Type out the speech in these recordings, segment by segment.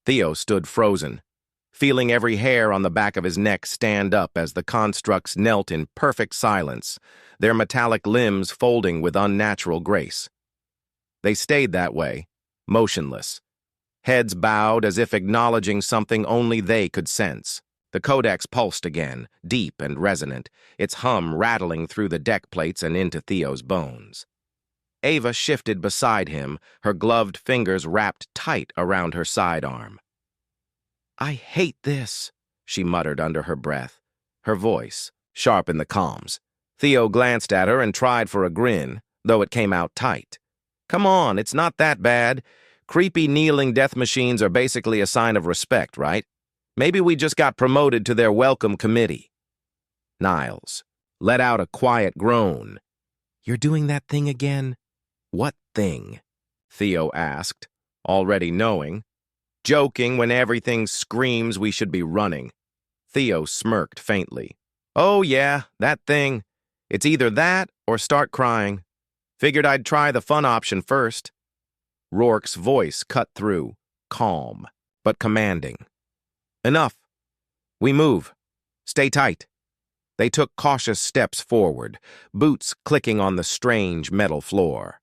Theo stood frozen, feeling every hair on the back of his neck stand up as the constructs knelt in perfect silence, their metallic limbs folding with unnatural grace. They stayed that way, motionless, heads bowed as if acknowledging something only they could sense. The Codex pulsed again, deep and resonant, its hum rattling through the deck plates and into Theo's bones. Ava shifted beside him, her gloved fingers wrapped tight around her sidearm. "I hate this," she muttered under her breath, her voice sharp in the comms. Theo glanced at her and tried for a grin, though it came out tight. "Come on, it's not that bad. Creepy kneeling death machines are basically a sign of respect, right? Maybe we just got promoted to their welcome committee." Niles let out a quiet groan. "You're doing that thing again?" "What thing?" Theo asked, already knowing. "Joking when everything screams we should be running." Theo smirked faintly. "Oh yeah, that thing. It's either that or start crying. Figured I'd try the fun option first." Rourke's voice cut through, calm, but commanding. "Enough. We move. Stay tight." They took cautious steps forward, boots clicking on the strange metal floor.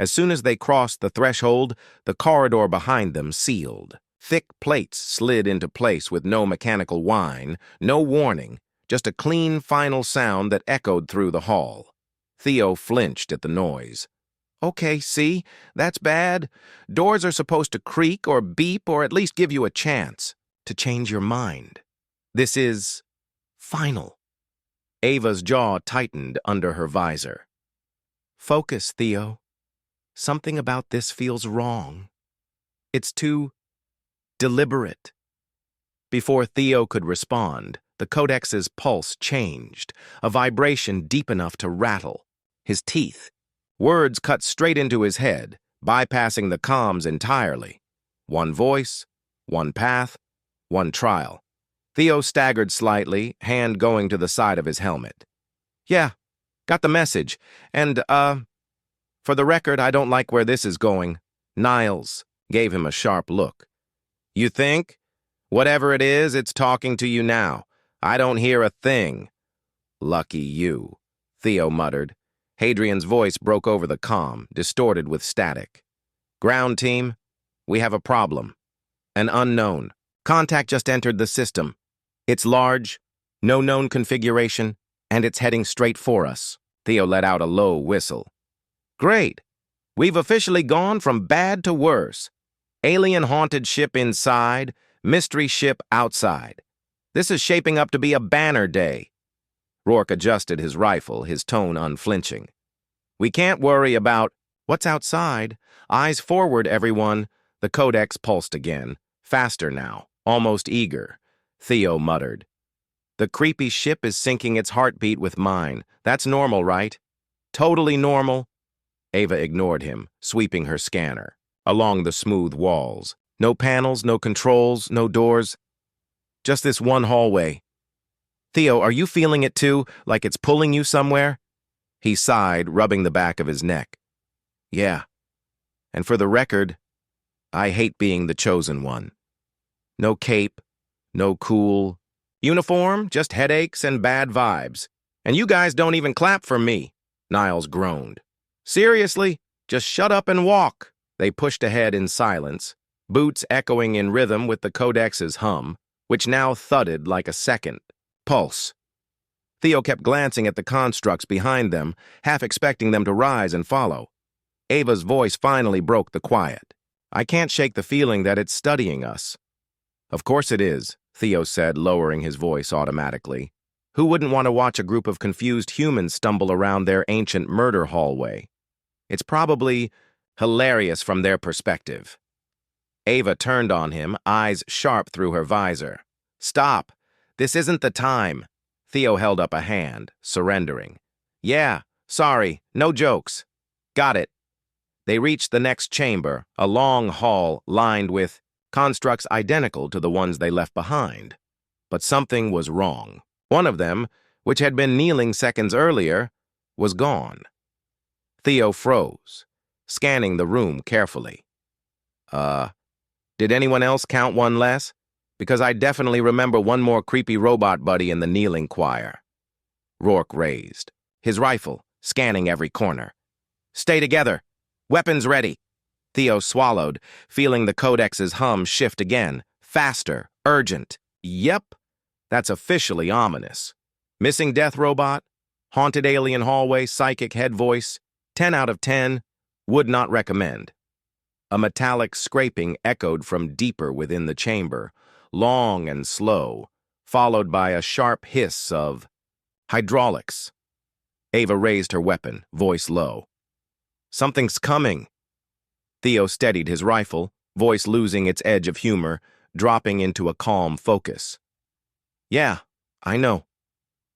As soon as they crossed the threshold, the corridor behind them sealed. Thick plates slid into place with no mechanical whine, no warning, just a clean final sound that echoed through the hall. Theo flinched at the noise. "Okay, see? That's bad. Doors are supposed to creak or beep or at least give you a chance to change your mind. This is final." Ava's jaw tightened under her visor. "Focus, Theo. Something about this feels wrong. It's too deliberate." Before Theo could respond, the Codex's pulse changed, a vibration deep enough to rattle. His teeth. Words cut straight into his head, bypassing the comms entirely. One voice, one path, one trial. Theo staggered slightly, hand going to the side of his helmet. "Yeah, got the message. And, for the record, I don't like where this is going." Niles gave him a sharp look. "You think? Whatever it is, it's talking to you now. I don't hear a thing." "Lucky you," Theo muttered. Hadrian's voice broke over the comm, distorted with static. "Ground team, we have a problem. An unknown. Contact just entered the system. It's large, no known configuration, and it's heading straight for us." Theo let out a low whistle. "Great. We've officially gone from bad to worse. Alien-haunted ship inside, mystery ship outside. This is shaping up to be a banner day." Rourke adjusted his rifle, his tone unflinching. "We can't worry about what's outside. Eyes forward, everyone." The Codex pulsed again, faster now, almost eager. Theo muttered. "The creepy ship is syncing its heartbeat with mine. That's normal, right?" "Totally normal." Ava ignored him, sweeping her scanner. Along the smooth walls. No panels, no controls, no doors. Just this one hallway. "Theo, are you feeling it too, like it's pulling you somewhere?" He sighed, rubbing the back of his neck. "Yeah. And for the record, I hate being the chosen one. No cape, no cool uniform, just headaches and bad vibes. And you guys don't even clap for me," Niles groaned. "Seriously, just shut up and walk." They pushed ahead in silence, boots echoing in rhythm with the Codex's hum, which now thudded like a second pulse. Theo kept glancing at the constructs behind them, half expecting them to rise and follow. Ava's voice finally broke the quiet. "I can't shake the feeling that it's studying us." "Of course it is," Theo said, lowering his voice automatically. "Who wouldn't want to watch a group of confused humans stumble around their ancient murder hallway? It's probably hilarious from their perspective." Ava turned on him, eyes sharp through her visor. "Stop. This isn't the time." Theo held up a hand, surrendering. "Yeah, sorry, no jokes. Got it." They reached the next chamber, a long hall lined with constructs identical to the ones they left behind. But something was wrong. One of them, which had been kneeling seconds earlier, was gone. Theo froze, scanning the room carefully. Did anyone else count one less? Because I definitely remember one more creepy robot buddy in the kneeling choir. Rourke raised, his rifle scanning every corner. Stay together. Weapons ready. Theo swallowed, feeling the Codex's hum shift again. Faster, urgent. Yep, that's officially ominous. Missing death robot, haunted alien hallway, psychic head voice, 10 out of 10, would not recommend. A metallic scraping echoed from deeper within the chamber, long and slow, followed by a sharp hiss of hydraulics. Ava raised her weapon, voice low. Something's coming. Theo steadied his rifle, voice losing its edge of humor, dropping into a calm focus. Yeah, I know.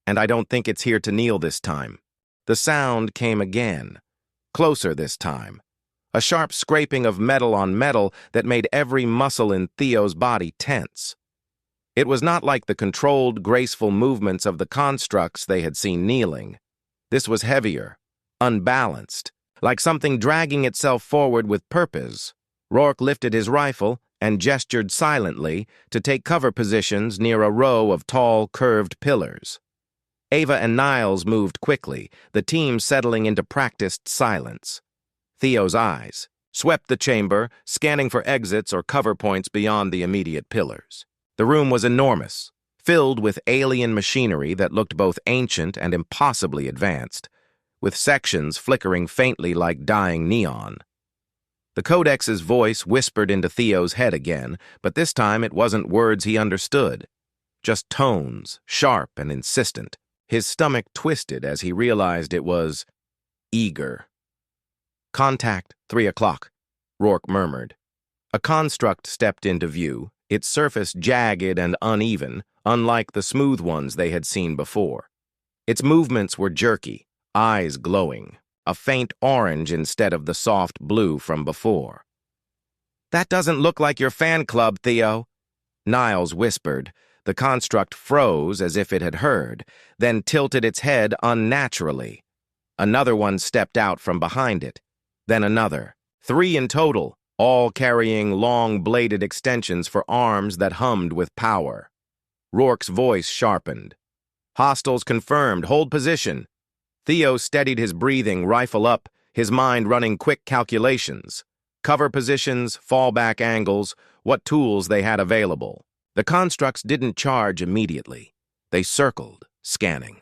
And I don't think it's here to kneel this time. The sound came again, closer this time. A sharp scraping of metal on metal that made every muscle in Theo's body tense. It was not like the controlled, graceful movements of the constructs they had seen kneeling. This was heavier, unbalanced, like something dragging itself forward with purpose. Rourke lifted his rifle and gestured silently to take cover positions near a row of tall, curved pillars. Ava and Niles moved quickly, the team settling into practiced silence. Theo's eyes swept the chamber, scanning for exits or cover points beyond the immediate pillars. The room was enormous, filled with alien machinery that looked both ancient and impossibly advanced, with sections flickering faintly like dying neon. The Codex's voice whispered into Theo's head again, but this time it wasn't words he understood, just tones, sharp and insistent. His stomach twisted as he realized it was eager. Contact, 3 o'clock, Rourke murmured. A construct stepped into view, its surface jagged and uneven, unlike the smooth ones they had seen before. Its movements were jerky, eyes glowing, a faint orange instead of the soft blue from before. That doesn't look like your fan club, Theo, Niles whispered. The construct froze as if it had heard, then tilted its head unnaturally. Another one stepped out from behind it, then another. 3 in total, all carrying long-bladed extensions for arms that hummed with power. Rourke's voice sharpened. Hostiles confirmed, hold position. Theo steadied his breathing, rifle up, his mind running quick calculations. Cover positions, fallback angles, what tools they had available. The constructs didn't charge immediately. They circled, scanning.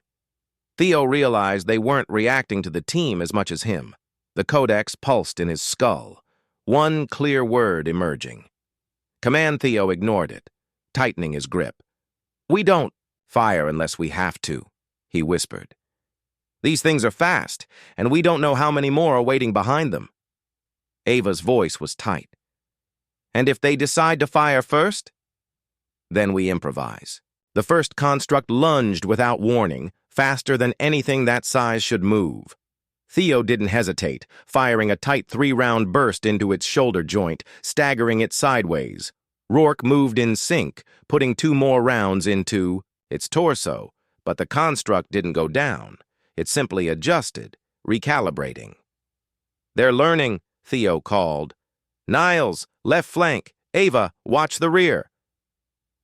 Theo realized they weren't reacting to the team as much as him. The Codex pulsed in his skull, one clear word emerging. Command Theo ignored it, tightening his grip. We don't fire unless we have to, he whispered. These things are fast, and we don't know how many more are waiting behind them. Ava's voice was tight. And if they decide to fire first? Then we improvise. The first construct lunged without warning, faster than anything that size should move. Theo didn't hesitate, firing a tight 3-round burst into its shoulder joint, staggering it sideways. Rourke moved in sync, putting 2 more rounds into its torso, but the construct didn't go down. It simply adjusted, recalibrating. They're learning, Theo called. Niles, left flank. Ava, watch the rear.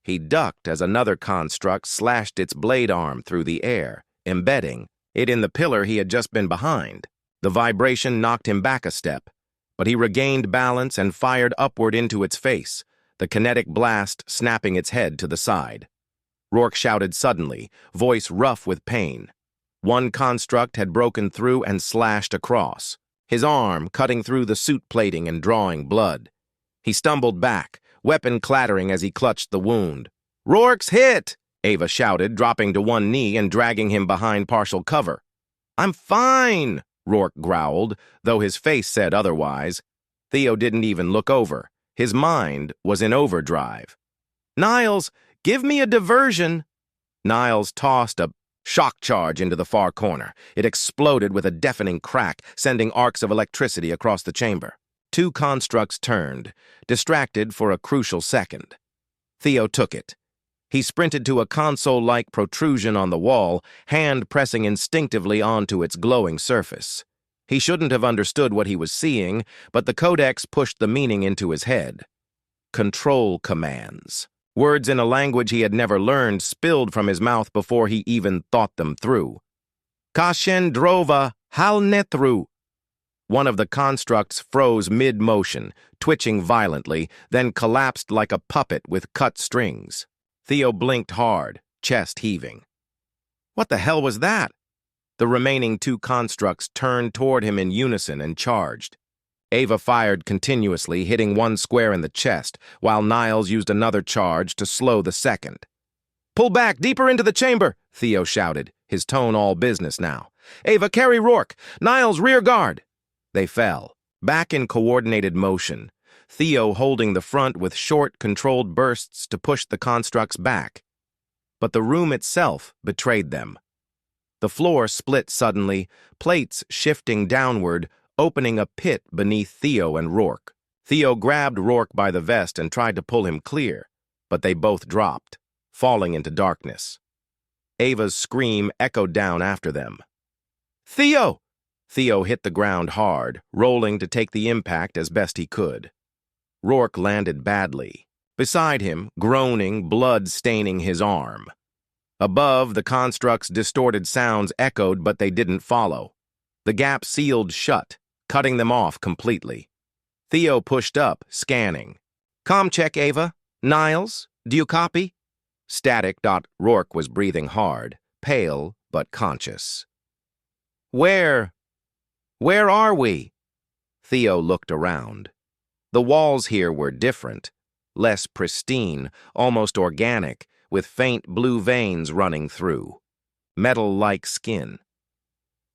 He ducked as another construct slashed its blade arm through the air, embedding it in the pillar he had just been behind. The vibration knocked him back a step, but he regained balance and fired upward into its face, the kinetic blast snapping its head to the side. Rourke shouted suddenly, voice rough with pain. One construct had broken through and slashed across, his arm cutting through the suit plating and drawing blood. He stumbled back, weapon clattering as he clutched the wound. Rourke's hit! Ava shouted, dropping to one knee and dragging him behind partial cover. I'm fine, Rourke growled, though his face said otherwise. Theo didn't even look over. His mind was in overdrive. Niles, give me a diversion. Niles tossed a shock charge into the far corner. It exploded with a deafening crack, sending arcs of electricity across the chamber. 2 constructs turned, distracted for a crucial second. Theo took it. He sprinted to a console-like protrusion on the wall, hand pressing instinctively onto its glowing surface. He shouldn't have understood what he was seeing, but the Codex pushed the meaning into his head. control commands. Words in a language he had never learned spilled from his mouth before he even thought them through. Kashen drova halnethru. One of the constructs froze mid-motion, twitching violently, then collapsed like a puppet with cut strings. Theo blinked hard, chest heaving. What the hell was that? The remaining two constructs turned toward him in unison and charged. Ava fired continuously, hitting one square in the chest, while Niles used another charge to slow the second. "Pull back, deeper into the chamber," Theo shouted, his tone all business now. "Ava, carry Rourke. Niles, rear guard." They fell, back in coordinated motion, Theo holding the front with short, controlled bursts to push the constructs back. But the room itself betrayed them. The floor split suddenly, plates shifting downward, opening a pit beneath Theo and Rourke. Theo grabbed Rourke by the vest and tried to pull him clear, but they both dropped, falling into darkness. Ava's scream echoed down after them. "Theo!" Theo hit the ground hard, rolling to take the impact as best he could. Rourke landed badly. Beside him, groaning, blood staining his arm. Above, the construct's distorted sounds echoed, but they didn't follow. The gap sealed shut, cutting them off completely. Theo pushed up, scanning. "Comm check, Ava. Niles, do you copy?" Static. Rourke was breathing hard, pale but conscious. Where are we?" Theo looked around. The walls here were different, less pristine, almost organic, with faint blue veins running through. Metal-like skin.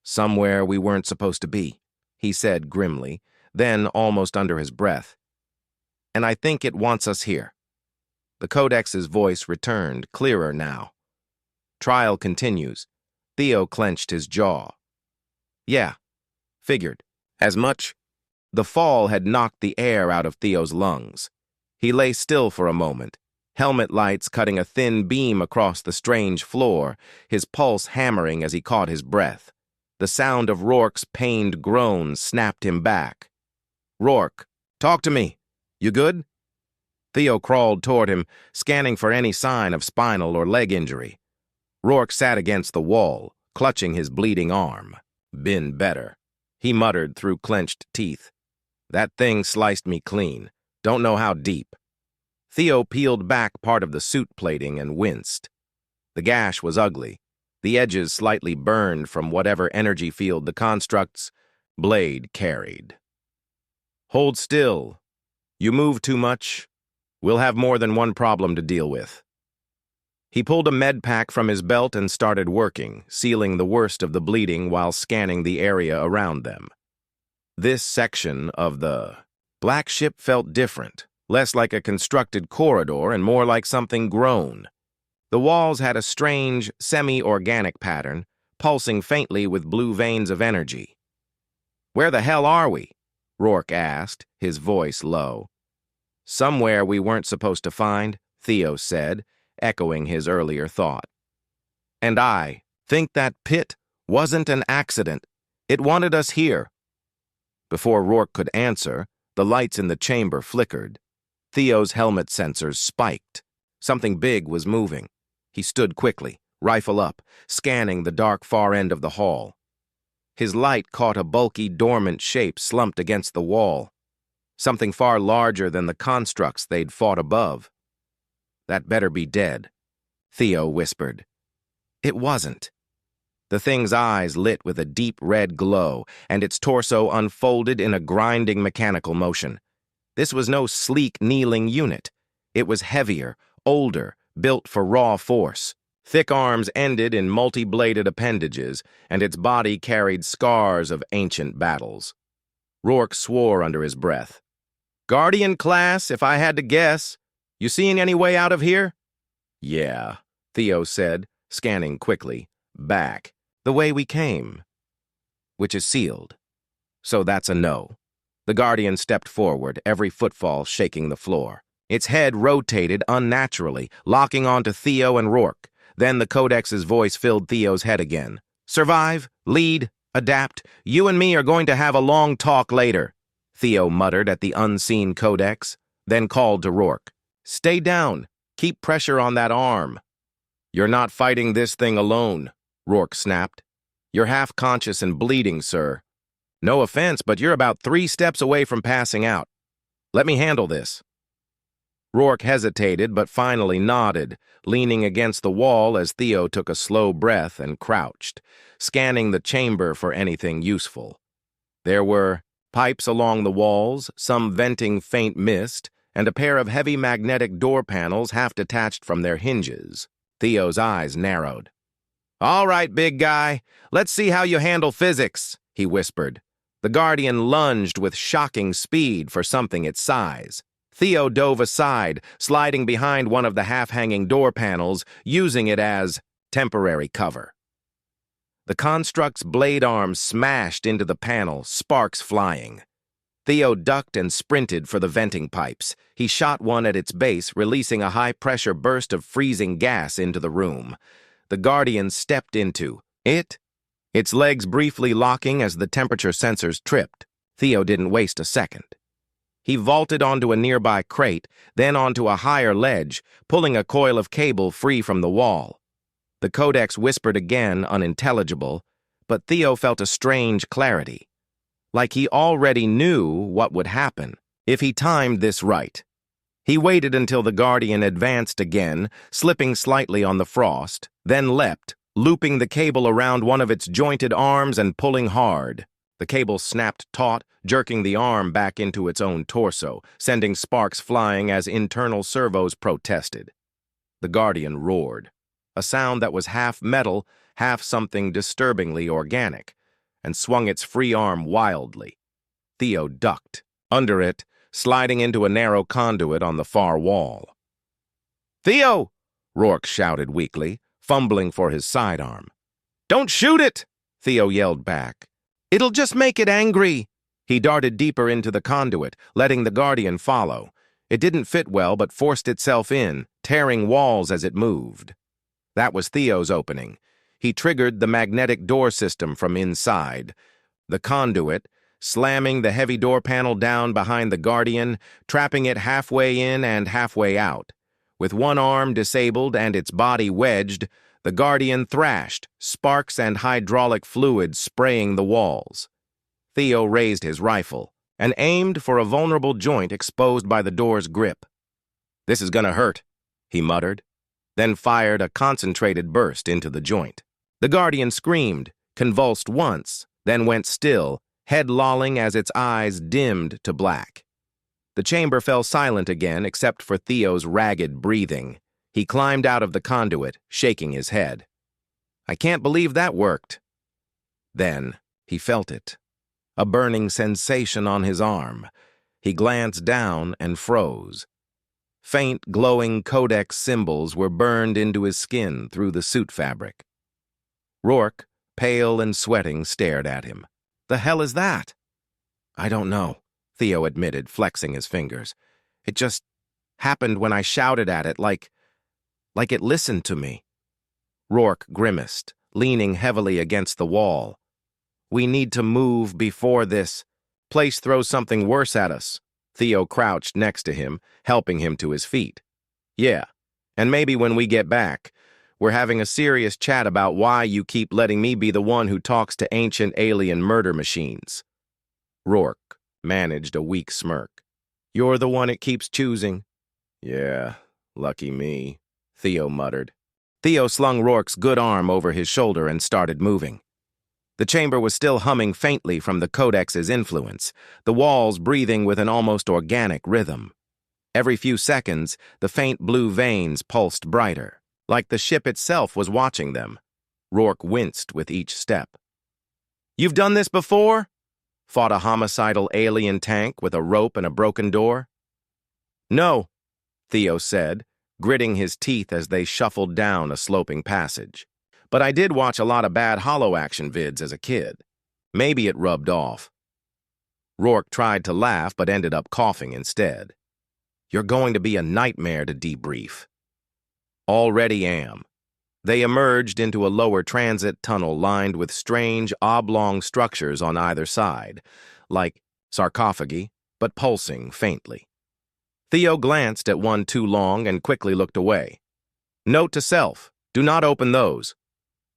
"Somewhere we weren't supposed to be," he said grimly, then almost under his breath. "And I think it wants us here." The Codex's voice returned, clearer now. "Trial continues." Theo clenched his jaw. "Yeah, figured. As much." The fall had knocked the air out of Theo's lungs. He lay still for a moment, helmet lights cutting a thin beam across the strange floor, his pulse hammering as he caught his breath. The sound of Rourke's pained groan snapped him back. "Rourke, talk to me. You good?" Theo crawled toward him, scanning for any sign of spinal or leg injury. Rourke sat against the wall, clutching his bleeding arm. "Been better," he muttered through clenched teeth. "That thing sliced me clean. Don't know how deep." Theo peeled back part of the suit plating and winced. The gash was ugly, the edges slightly burned from whatever energy field the construct's blade carried. "Hold still. You move too much. We'll have more than one problem to deal with." He pulled a med pack from his belt and started working, sealing the worst of the bleeding while scanning the area around them. This section of the black ship felt different, less like a constructed corridor and more like something grown. The walls had a strange, semi-organic pattern, pulsing faintly with blue veins of energy. "Where the hell are we?" Rourke asked, his voice low. "Somewhere we weren't supposed to find," Theo said, echoing his earlier thought. "And I think that pit wasn't an accident. It wanted us here." Before Rourke could answer, the lights in the chamber flickered. Theo's helmet sensors spiked. Something big was moving. He stood quickly, rifle up, scanning the dark far end of the hall. His light caught a bulky, dormant shape slumped against the wall. Something far larger than the constructs they'd fought above. "That better be dead," Theo whispered. It wasn't. The thing's eyes lit with a deep red glow, and its torso unfolded in a grinding mechanical motion. This was no sleek, kneeling unit. It was heavier, older, built for raw force. Thick arms ended in multi-bladed appendages, and its body carried scars of ancient battles. Rourke swore under his breath. "Guardian class, if I had to guess. You seeing any way out of here?" "Yeah," Theo said, scanning quickly. "Back. The way we came." "Which is sealed. So that's a no." The Guardian stepped forward, every footfall shaking the floor. Its head rotated unnaturally, locking onto Theo and Rourke. Then the Codex's voice filled Theo's head again. "Survive, lead, adapt. You and me are going to have a long talk later," Theo muttered at the unseen Codex. then called to Rourke. "Stay down. Keep pressure on that arm." "You're not fighting this thing alone," Rourke snapped. "You're half-conscious and bleeding, sir. No offense, but you're about 3 steps away from passing out. Let me handle this." Rourke hesitated, but finally nodded, leaning against the wall as Theo took a slow breath and crouched, scanning the chamber for anything useful. There were pipes along the walls, some venting faint mist, and a pair of heavy magnetic door panels half detached from their hinges. Theo's eyes narrowed. "All right, big guy, let's see how you handle physics," he whispered. The Guardian lunged with shocking speed for something its size. Theo dove aside, sliding behind one of the half-hanging door panels, using it as temporary cover. The construct's blade arm smashed into the panel, sparks flying. Theo ducked and sprinted for the venting pipes. He shot one at its base, releasing a high-pressure burst of freezing gas into the room. The Guardian stepped into it, its legs briefly locking as the temperature sensors tripped. Theo didn't waste a second. He vaulted onto a nearby crate, then onto a higher ledge, pulling a coil of cable free from the wall. The Codex whispered again, unintelligible, but Theo felt a strange clarity, like he already knew what would happen if he timed this right. He waited until the Guardian advanced again, slipping slightly on the frost, then leapt, looping the cable around one of its jointed arms and pulling hard. The cable snapped taut, jerking the arm back into its own torso, sending sparks flying as internal servos protested. The Guardian roared, a sound that was half metal, half something disturbingly organic, and swung its free arm wildly. Theo ducked. Under it, sliding into a narrow conduit on the far wall. "Theo!" Rourke shouted weakly, fumbling for his sidearm. "Don't shoot it!" Theo yelled back. "It'll just make it angry." He darted deeper into the conduit, letting the Guardian follow. It didn't fit well, but forced itself in, tearing walls as it moved. That was Theo's opening. He triggered the magnetic door system from inside. The conduit, slamming the heavy door panel down behind the Guardian, trapping it halfway in and halfway out. With one arm disabled and its body wedged, the Guardian thrashed, sparks and hydraulic fluid spraying the walls. Theo raised his rifle and aimed for a vulnerable joint exposed by the door's grip. "This is gonna hurt," he muttered, then fired a concentrated burst into the joint. The Guardian screamed, convulsed once, then went still, head lolling as its eyes dimmed to black. The chamber fell silent again except for Theo's ragged breathing. He climbed out of the conduit, shaking his head. "I can't believe that worked." Then he felt it, a burning sensation on his arm. He glanced down and froze. Faint, glowing Codex symbols were burned into his skin through the suit fabric. Rourke, pale and sweating, stared at him. "The hell is that?" "I don't know," Theo admitted, flexing his fingers. "It just happened when I shouted at it, like it listened to me." Rourke grimaced, leaning heavily against the wall. "We need to move before this place throws something worse at us." Theo crouched next to him, helping him to his feet. "Yeah, and maybe when we get back, we're having a serious chat about why you keep letting me be the one who talks to ancient alien murder machines." Rourke managed a weak smirk. "You're the one it keeps choosing." "Yeah, lucky me," Theo muttered. Theo slung Rourke's good arm over his shoulder and started moving. The chamber was still humming faintly from the Codex's influence, the walls breathing with an almost organic rhythm. Every few seconds, the faint blue veins pulsed brighter, like the ship itself was watching them. Rourke winced with each step. "You've done this before?" Fought a homicidal alien tank with a rope and a broken door? "No," Theo said, gritting his teeth as they shuffled down a sloping passage. "But I did watch a lot of bad holo-action vids as a kid. Maybe it rubbed off." Rourke tried to laugh but ended up coughing instead. "You're going to be a nightmare to debrief." "Already am." They emerged into a lower transit tunnel lined with strange, oblong structures on either side, like sarcophagi, but pulsing faintly. Theo glanced at one too long and quickly looked away. Note to self, do not open those.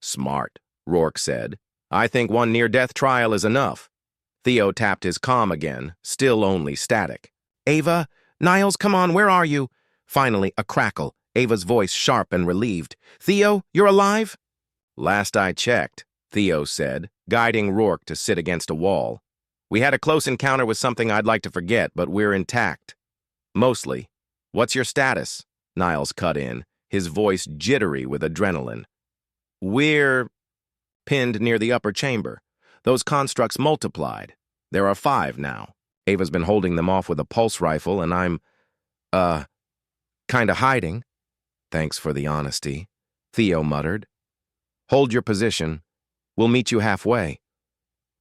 Smart, Rourke said. I think one near-death trial is enough. Theo tapped his comm again, still only static. Ava, Niles, come on, where are you? Finally, a crackle, Ava's voice sharp and relieved. Theo, you're alive? Last I checked, Theo said, guiding Rourke to sit against a wall. We had a close encounter with something I'd like to forget, but we're intact. Mostly. What's your status? Niles cut in, his voice jittery with adrenaline. We're pinned near the upper chamber. Those constructs multiplied. There are 5 now. Ava's been holding them off with a pulse rifle, and I'm, kinda hiding. Thanks for the honesty, Theo muttered. Hold your position. We'll meet you halfway.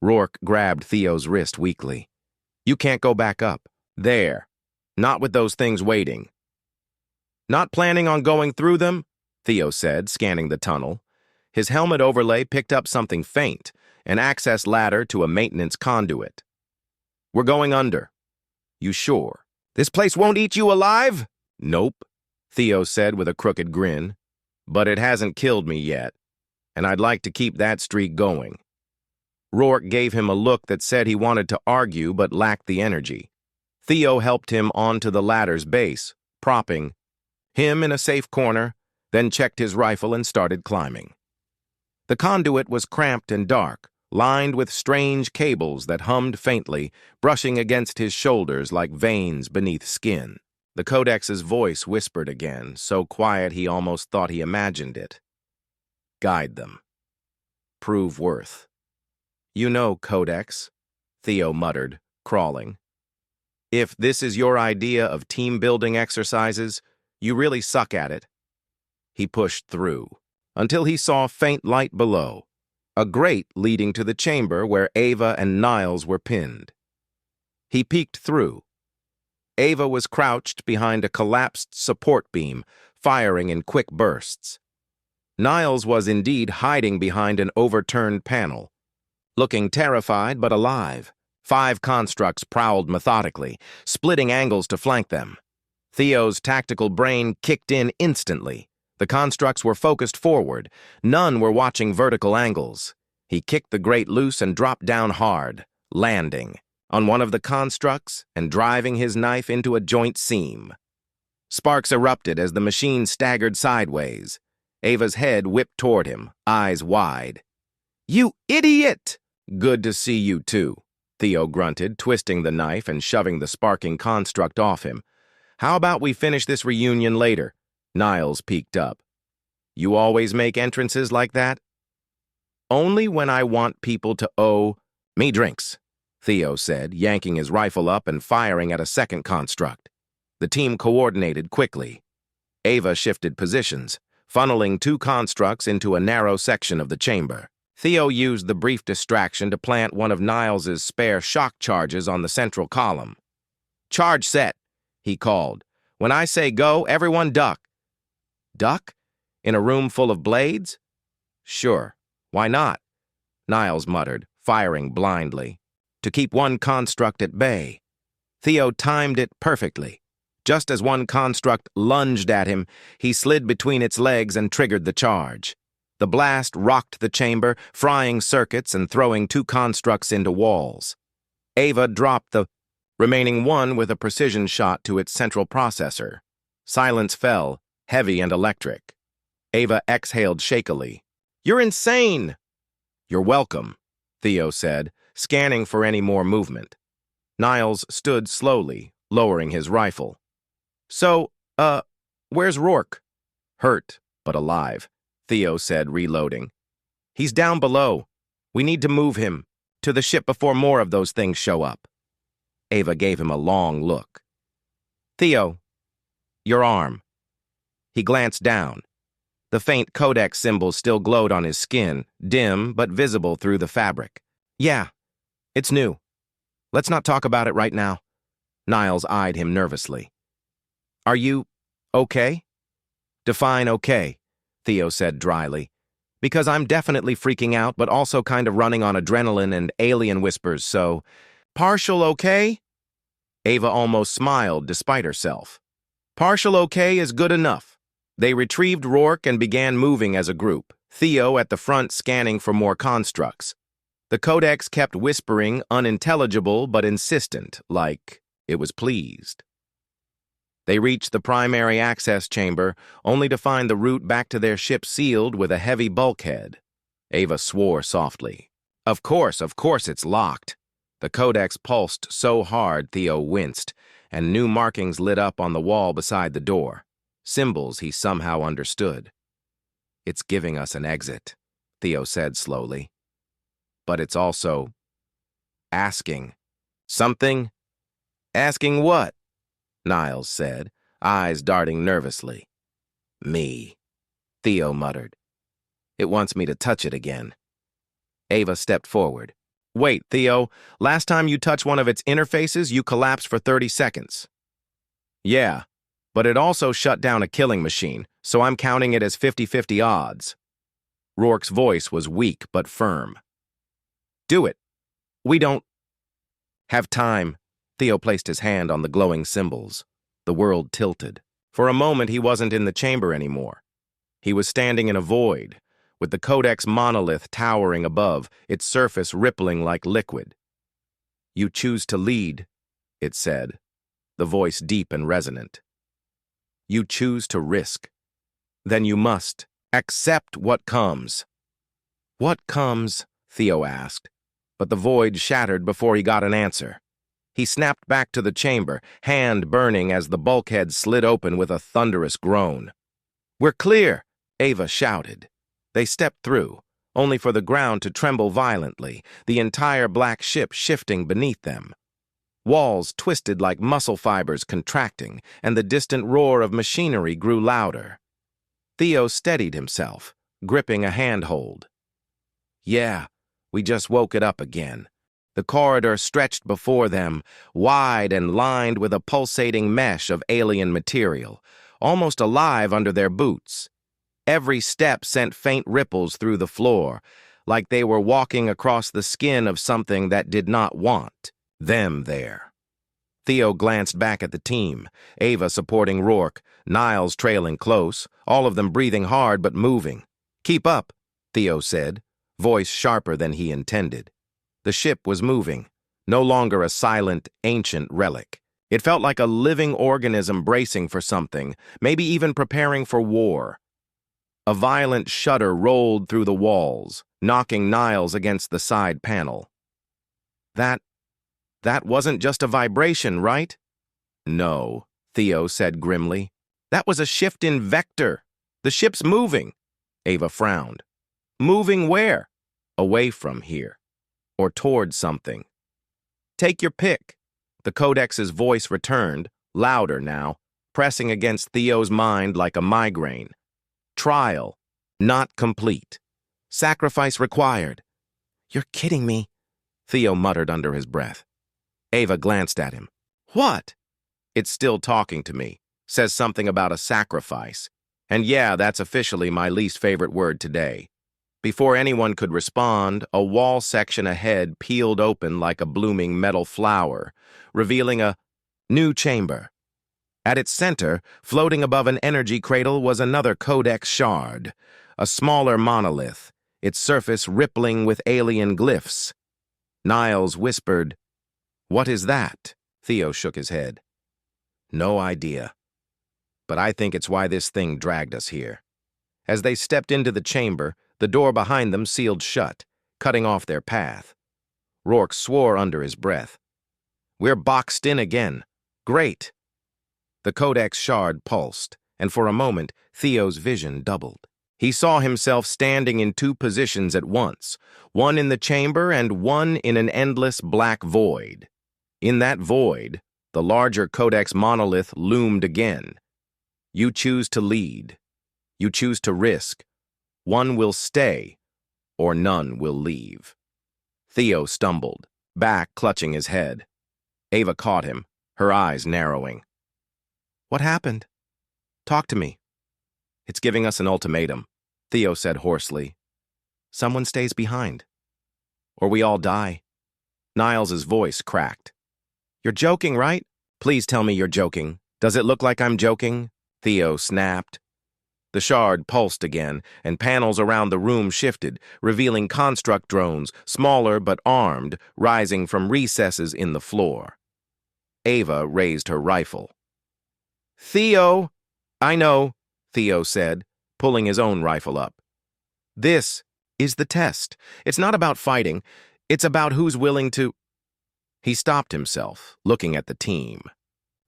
Rourke grabbed Theo's wrist weakly. You can't go back up. There. Not with those things waiting. Not planning on going through them? Theo said, scanning the tunnel. His helmet overlay picked up something faint, an access ladder to a maintenance conduit. We're going under. You sure? This place won't eat you alive? Nope, Theo said with a crooked grin. But it hasn't killed me yet, and I'd like to keep that streak going. Rourke gave him a look that said he wanted to argue but lacked the energy. Theo helped him onto the ladder's base, propping him in a safe corner, then checked his rifle and started climbing. The conduit was cramped and dark, lined with strange cables that hummed faintly, brushing against his shoulders like veins beneath skin. The Codex's voice whispered again, so quiet he almost thought he imagined it. Guide them. Prove worth. You know, Codex, Theo muttered, crawling. If this is your idea of team-building exercises, you really suck at it. He pushed through, until he saw faint light below, a grate leading to the chamber where Ava and Niles were pinned. He peeked through. Ava was crouched behind a collapsed support beam, firing in quick bursts. Niles was indeed hiding behind an overturned panel, looking terrified but alive. 5 constructs prowled methodically, splitting angles to flank them. Theo's tactical brain kicked in instantly. The constructs were focused forward. None were watching vertical angles. He kicked the grate loose and dropped down hard, landing on one of the constructs and driving his knife into a joint seam. Sparks erupted as the machine staggered sideways. Ava's head whipped toward him, eyes wide. You idiot! Good to see you too, Theo grunted, twisting the knife and shoving the sparking construct off him. How about we finish this reunion later? Niles peeked up. You always make entrances like that? Only when I want people to owe me drinks, Theo said, yanking his rifle up and firing at a second construct. The team coordinated quickly. Ava shifted positions, funneling 2 constructs into a narrow section of the chamber. Theo used the brief distraction to plant one of Niles's spare shock charges on the central column. Charge set, he called. When I say go, everyone duck. Duck? In a room full of blades? Sure. Why not? Niles muttered, firing blindly. To keep one construct at bay. Theo timed it perfectly. Just as one construct lunged at him, he slid between its legs and triggered the charge. The blast rocked the chamber, frying circuits and throwing 2 constructs into walls. Ava dropped the remaining one with a precision shot to its central processor. Silence fell, heavy and electric. Ava exhaled shakily. You're insane! You're welcome, Theo said, scanning for any more movement. Niles stood slowly, lowering his rifle. So, where's Rourke? Hurt, but alive, Theo said, reloading. He's down below. We need to move him to the ship before more of those things show up. Ava gave him a long look. Theo, your arm. He glanced down. The faint Codex symbol still glowed on his skin, dim but visible through the fabric. Yeah, it's new. Let's not talk about it right now. Niles eyed him nervously. Are you okay? Define okay, Theo said dryly. Because I'm definitely freaking out, but also kind of running on adrenaline and alien whispers, so... Partial okay? Ava almost smiled despite herself. Partial okay is good enough. They retrieved Rourke and began moving as a group, Theo at the front scanning for more constructs. The Codex kept whispering, unintelligible but insistent, like it was pleased. They reached the primary access chamber, only to find the route back to their ship sealed with a heavy bulkhead. Ava swore softly. Of course it's locked. The Codex pulsed so hard Theo winced, and new markings lit up on the wall beside the door, symbols he somehow understood. It's giving us an exit, Theo said slowly. But it's also asking. Something? Asking what? Niles said, eyes darting nervously. Me, Theo muttered. It wants me to touch it again. Ava stepped forward. Wait, Theo, last time you touched one of its interfaces, you collapsed for 30 seconds. Yeah, but it also shut down a killing machine, so I'm counting it as 50-50 odds. Rourke's voice was weak but firm. Do it. We don't have time. Theo placed his hand on the glowing symbols. The world tilted. For a moment, he wasn't in the chamber anymore. He was standing in a void, with the Codex monolith towering above, its surface rippling like liquid. You choose to lead, it said, the voice deep and resonant. You choose to risk. Then you must accept what comes. What comes? Theo asked, but the void shattered before he got an answer. He snapped back to the chamber, hand burning as the bulkhead slid open with a thunderous groan. We're clear, Ava shouted. They stepped through, only for the ground to tremble violently, the entire black ship shifting beneath them. Walls twisted like muscle fibers contracting, and the distant roar of machinery grew louder. Theo steadied himself, gripping a handhold. Yeah, we just woke it up again. The corridor stretched before them, wide and lined with a pulsating mesh of alien material, almost alive under their boots. Every step sent faint ripples through the floor, like they were walking across the skin of something that did not want them there. Theo glanced back at the team, Ava supporting Rourke, Niles trailing close, all of them breathing hard but moving. Keep up, Theo said, voice sharper than he intended. The ship was moving, no longer a silent, ancient relic. It felt like a living organism bracing for something, maybe even preparing for war. A violent shudder rolled through the walls, knocking Niles against the side panel. That wasn't just a vibration, right? No, Theo said grimly. That was a shift in vector. The ship's moving. Ava frowned. Moving where? Away from here. Or toward something. Take your pick. The Codex's voice returned, louder now, pressing against Theo's mind like a migraine. Trial, not complete. Sacrifice required. You're kidding me, Theo muttered under his breath. Ava glanced at him. What? It's still talking to me. Says something about a sacrifice. And yeah, that's officially my least favorite word today. Before anyone could respond, a wall section ahead peeled open like a blooming metal flower, revealing a new chamber. At its center, floating above an energy cradle, was another Codex shard, a smaller monolith, its surface rippling with alien glyphs. Niles whispered, What is that? Theo shook his head. No idea. But I think it's why this thing dragged us here. As they stepped into the chamber, the door behind them sealed shut, cutting off their path. Rourke swore under his breath. We're boxed in again. Great. The Codex shard pulsed, and for a moment, Theo's vision doubled. He saw himself standing in two positions at once, one in the chamber and one in an endless black void. In that void, the larger Codex monolith loomed again. You choose to lead. You choose to risk. One will stay, or none will leave. Theo stumbled, back clutching his head. Ava caught him, her eyes narrowing. What happened? Talk to me. It's giving us an ultimatum, Theo said hoarsely. Someone stays behind. Or we all die. Niles's voice cracked. You're joking, right? Please tell me you're joking. Does it look like I'm joking? Theo snapped. The shard pulsed again, and panels around the room shifted, revealing construct drones, smaller but armed, rising from recesses in the floor. Ava raised her rifle. Theo! I know, Theo said, pulling his own rifle up. This is the test. It's not about fighting. It's about who's willing to... He stopped himself, looking at the team.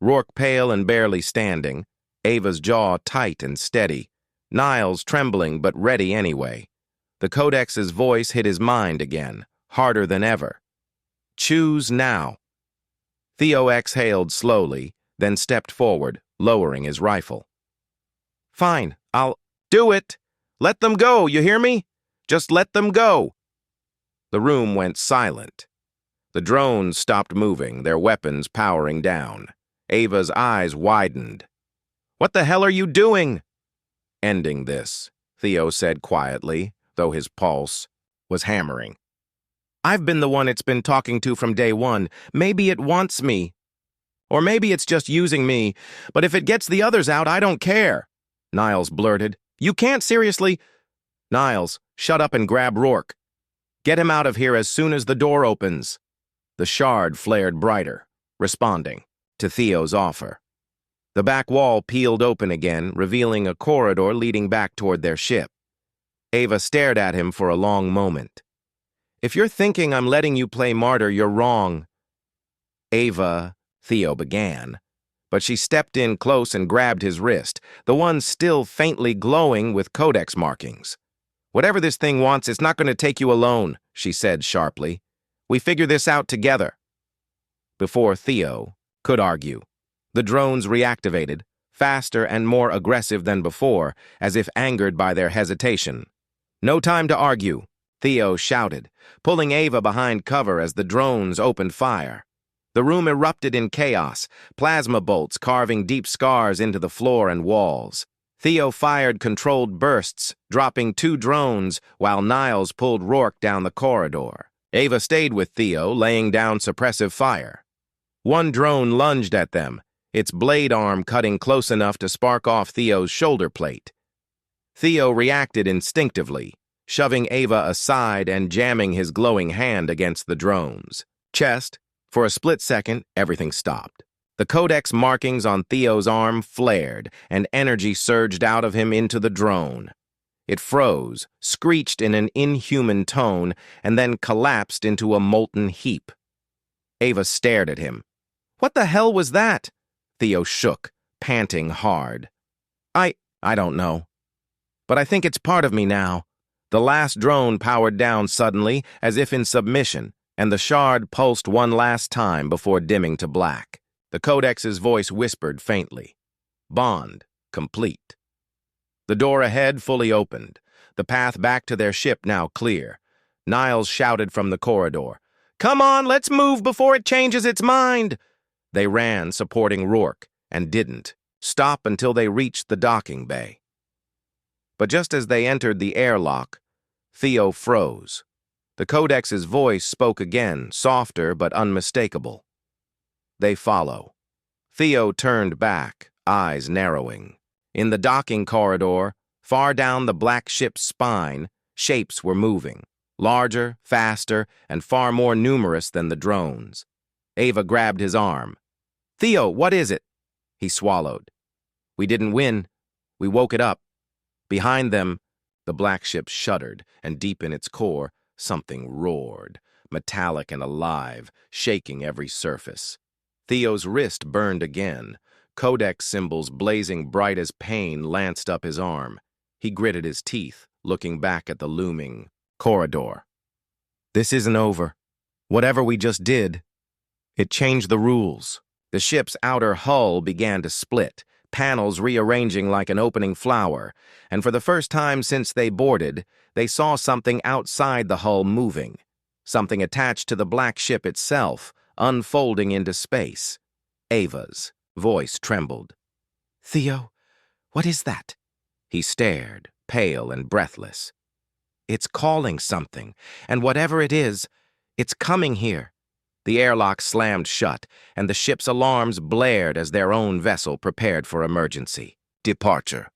Rourke pale and barely standing, Ava's jaw tight and steady, Niles trembling but ready anyway. The Codex's voice hit his mind again, harder than ever. Choose now. Theo exhaled slowly, then stepped forward, lowering his rifle. Fine, I'll do it. Let them go, you hear me? Just let them go. The room went silent. The drones stopped moving, their weapons powering down. Ava's eyes widened. What the hell are you doing? Ending this, Theo said quietly, though his pulse was hammering. I've been the one it's been talking to from day one. Maybe it wants me. Or maybe it's just using me. But if it gets the others out, I don't care. Niles blurted. You can't seriously... Niles, shut up and grab Rourke. Get him out of here as soon as the door opens. The shard flared brighter, responding to Theo's offer. The back wall peeled open again, revealing a corridor leading back toward their ship. Ava stared at him for a long moment. If you're thinking I'm letting you play martyr, you're wrong. Ava, Theo began, but she stepped in close and grabbed his wrist, the one still faintly glowing with Codex markings. Whatever this thing wants, it's not going to take you alone, she said sharply. We figure this out together. Before Theo could argue, the drones reactivated, faster and more aggressive than before, as if angered by their hesitation. No time to argue, Theo shouted, pulling Ava behind cover as the drones opened fire. The room erupted in chaos, plasma bolts carving deep scars into the floor and walls. Theo fired controlled bursts, dropping 2 drones, while Niles pulled Rourke down the corridor. Ava stayed with Theo, laying down suppressive fire. One drone lunged at them, its blade arm cutting close enough to spark off Theo's shoulder plate. Theo reacted instinctively, shoving Ava aside and jamming his glowing hand against the drone's chest. For a split second, everything stopped. The Codex markings on Theo's arm flared, and energy surged out of him into the drone. It froze, screeched in an inhuman tone, and then collapsed into a molten heap. Ava stared at him. What the hell was that? Theo shook, panting hard. I don't know. But I think it's part of me now. The last drone powered down suddenly, as if in submission, and the shard pulsed one last time before dimming to black. The Codex's voice whispered faintly. Bond complete. The door ahead fully opened, the path back to their ship now clear. Niles shouted from the corridor, Come on, let's move before it changes its mind! They ran, supporting Rourke, and didn't stop until they reached the docking bay. But just as they entered the airlock, Theo froze. The Codex's voice spoke again, softer but unmistakable. They follow. Theo turned back, eyes narrowing. In the docking corridor, far down the black ship's spine, shapes were moving, larger, faster, and far more numerous than the drones. Ava grabbed his arm. Theo, what is it? He swallowed. We didn't win. We woke it up. Behind them, the black ship shuddered, and deep in its core, something roared, metallic and alive, shaking every surface. Theo's wrist burned again. Codex symbols blazing bright as pain lanced up his arm. He gritted his teeth, looking back at the looming corridor. This isn't over. Whatever we just did, it changed the rules. The ship's outer hull began to split, panels rearranging like an opening flower, and for the first time since they boarded, they saw something outside the hull moving, something attached to the black ship itself, unfolding into space. Ava's voice trembled. Theo, what is that? He stared, pale and breathless. It's calling something, and whatever it is, it's coming here. The airlock slammed shut, and the ship's alarms blared as their own vessel prepared for emergency. Departure.